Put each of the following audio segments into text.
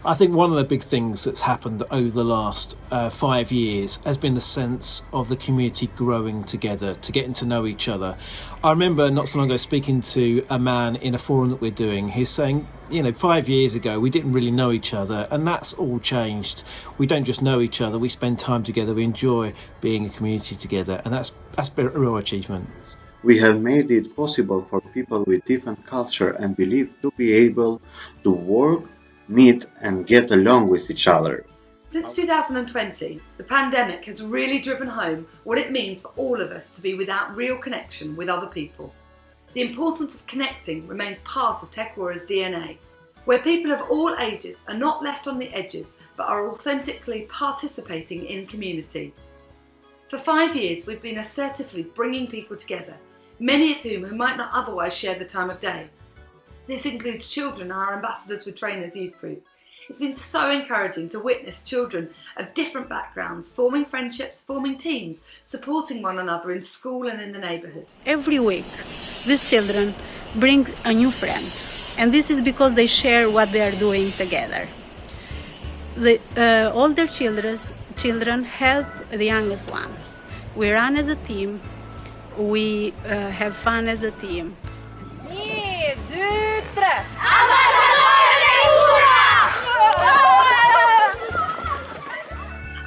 I think one of the big things that's happened over the last 5 years has been the sense of the community growing together, to getting to know each other. I remember not so long ago speaking to a man in a forum that we're doing. He's saying, 5 years ago we didn't really know each other, and that's all changed. We don't just know each other, we spend time together, we enjoy being a community together, and that's a real achievement. We have made it possible for people with different culture and belief to be able to work, meet and get along with each other. Since 2020, the pandemic has really driven home what it means for all of us to be without real connection with other people. The importance of connecting remains part of Tek Ura's DNA, where people of all ages are not left on the edges but are authentically participating in community. For 5 years we've been assertively bringing people together, many of whom might not otherwise share the time of day. This includes children, our Ambassadors with Trainers youth group. It's been so encouraging to witness children of different backgrounds forming friendships, forming teams, supporting one another in school and in the neighbourhood. Every week, these children bring a new friend, and this is because they share what they are doing together. The older children help the youngest one. We run as a team, we have fun as a team.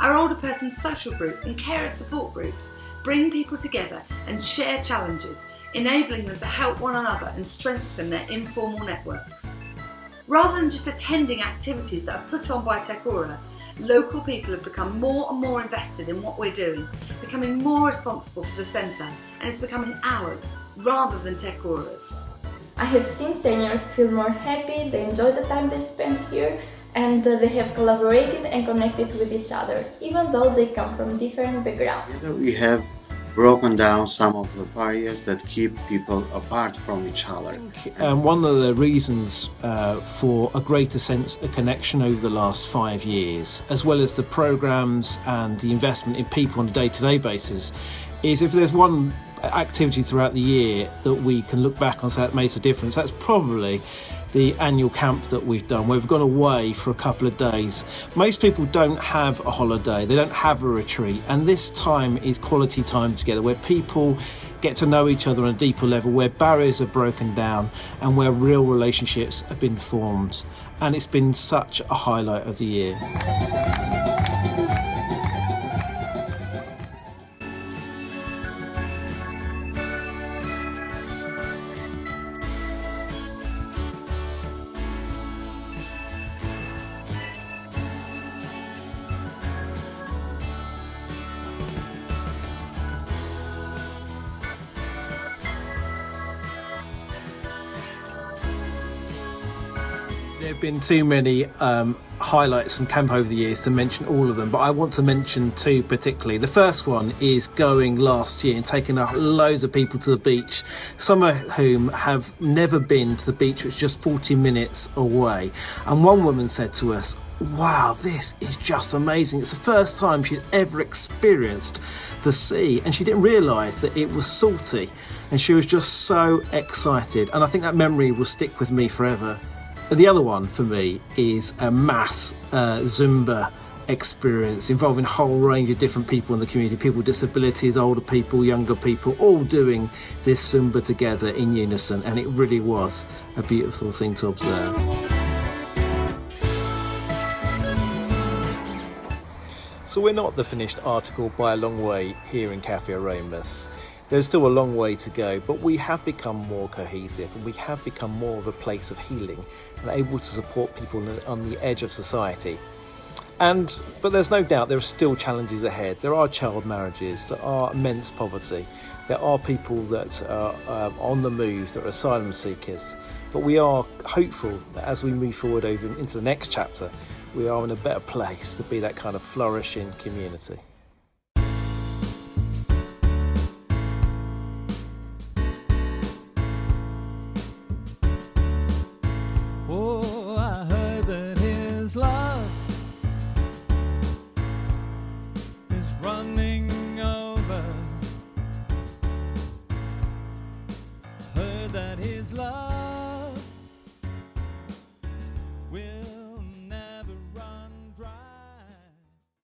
Our older persons social group and carer support groups bring people together and share challenges, enabling them to help one another and strengthen their informal networks. Rather than just attending activities that are put on by Tek Ura, local people have become more and more invested in what we're doing, becoming more responsible for the centre, and it's becoming ours rather than Tek Ura's. I have seen seniors feel more happy, they enjoy the time they spend here, and they have collaborated and connected with each other, even though they come from different backgrounds. We have broken down some of the barriers that keep people apart from each other. And one of the reasons for a greater sense of connection over the last 5 years, as well as the programmes and the investment in people on a day-to-day basis, is if there's one activity throughout the year that we can look back on and say it makes a difference, that's probably the annual camp that we've done, where we've gone away for a couple of days. Most people don't have a holiday, they don't have a retreat, and this time is quality time together, where people get to know each other on a deeper level, where barriers are broken down and where real relationships have been formed. And it's been such a highlight of the year. There have been too many highlights from camp over the years to mention all of them, but I want to mention two particularly. The first one is going last year and taking loads of people to the beach, some of whom have never been to the beach, which is just 40 minutes away. And one woman said to us, "Wow, this is just amazing. It's the first time she'd ever experienced the sea, and she didn't realise that it was salty." And she was just so excited. And I think that memory will stick with me forever. The other one for me is a mass Zumba experience involving a whole range of different people in the community, people with disabilities, older people, younger people, all doing this Zumba together in unison, and it really was a beautiful thing to observe. So we're not the finished article by a long way here in Cafe Aromas. There's still a long way to go, but we have become more cohesive and we have become more of a place of healing and able to support people on the edge of society. But there's no doubt there are still challenges ahead. There are child marriages, there are immense poverty, there are people that are on the move, that are asylum seekers. But we are hopeful that as we move forward over into the next chapter, we are in a better place to be that kind of flourishing community. Oh, I heard that his love is running over. I heard that his love